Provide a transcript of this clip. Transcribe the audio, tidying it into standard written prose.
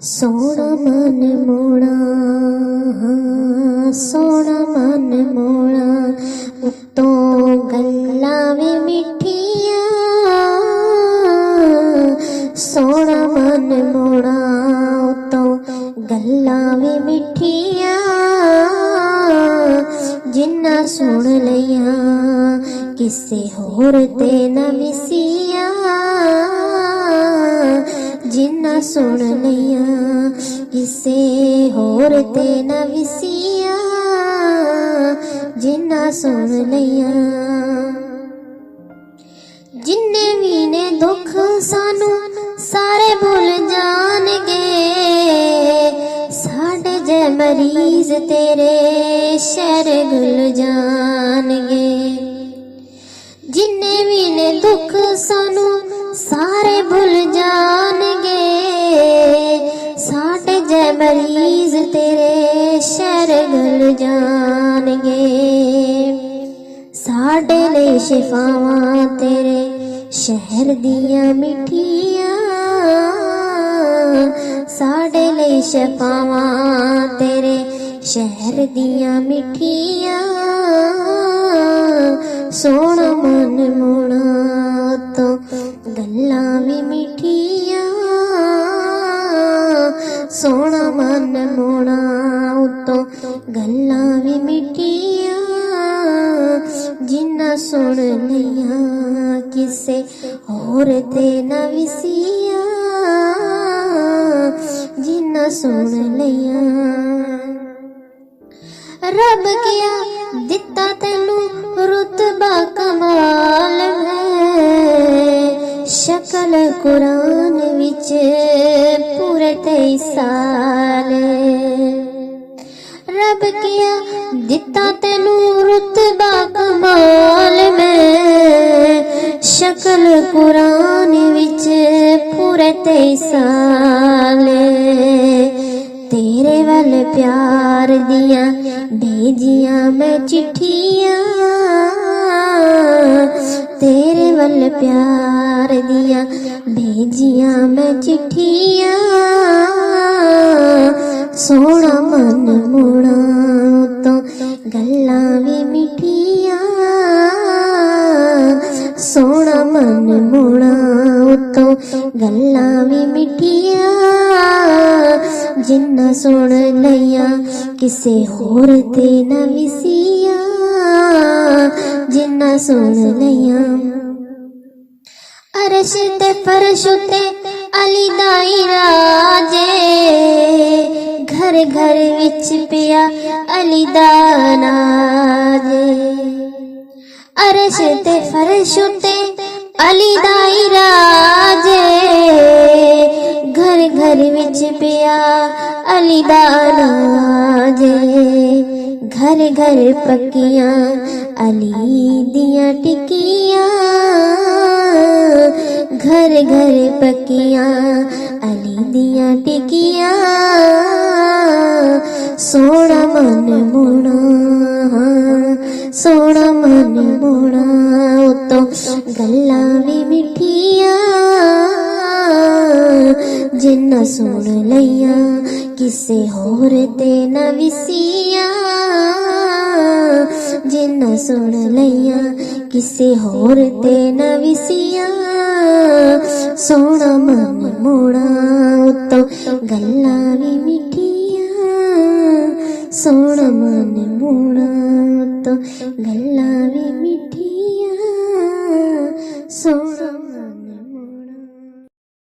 सोना मन मोड़ा, सोना मन मोड़ा, उत्तों गल्लां वी मिठिया। सोना मन मोड़ा, उत्तों गल्लां वी मिठिया। जिन्ना सुन लिया किसे होर ते न मिसिया। जिन्ना सुन लिया किसे होर ते न विसिया। जिन्ना सुन लिया जिन्ने भी ने दुख सानू सारे भुल जाणगे। साडे जे मरीज तेरे शहर घुल जाणगे। जिन्ने भी ने दुख सानू सारे भुल जाणगे। साडे जे मरीज तेरे शहर घुल जाणगे। साडे ले शिफावां तेरे शहर दियां मिठिया। साडे ले शिफावां तेरे शहर दियां मिठिया। सोना मन मोड़ा तो गल्लां वी मिठिया। सोना मन मोड़ा तो गल्लां वी मिठिया। जिन्ना सुन लिया किसे होर ते न विसिया। जिन्ना सुन लिया रब किया दिता तैनू रुतबा कमाल है। शक्ल कुरान विच पूरे 23 साल। रब किया दिता तैनू रुतबा कमाल में। शक्ल कुरान विच पूरे 23 साल। तेरे वल प्यार दिया भेजिया मैं चिट्ठियां। तेरे वल प्यार दिया भेजिया मैं चिट्ठियां। सोना मन मोड़ा तो गल्लां वी मिठिया। सोना मन मोड़ा तो गल्लां वी मिठिया। जिन्ना सुन लिया किसे होर ते न विसिया। जिन्ना सुन लिया अरश ते फरश ते अली दा राजे। घर घर विच पिया अली दा नाजे। अरश ते फरश ते अली दा राजे। घर घर विच पिया अली दा नाजे। घर घर पक्कियां अली दियां टिकियां। घर घर पक्कियां अली दियां टिकियां। सोना मन मोड़ा, सोना मन मोड़ा तो गल्लां वी मिठिया। जिन्ना सुन लिया किसे होर ते न विसिया। जिन्ना सुन लिया किसे होर ते न विसिया। सोना मन मोड़ा तो गल्लां वी मिठिया। सोना मन मोड़ा तो गल्लां वी मिठिया। सोना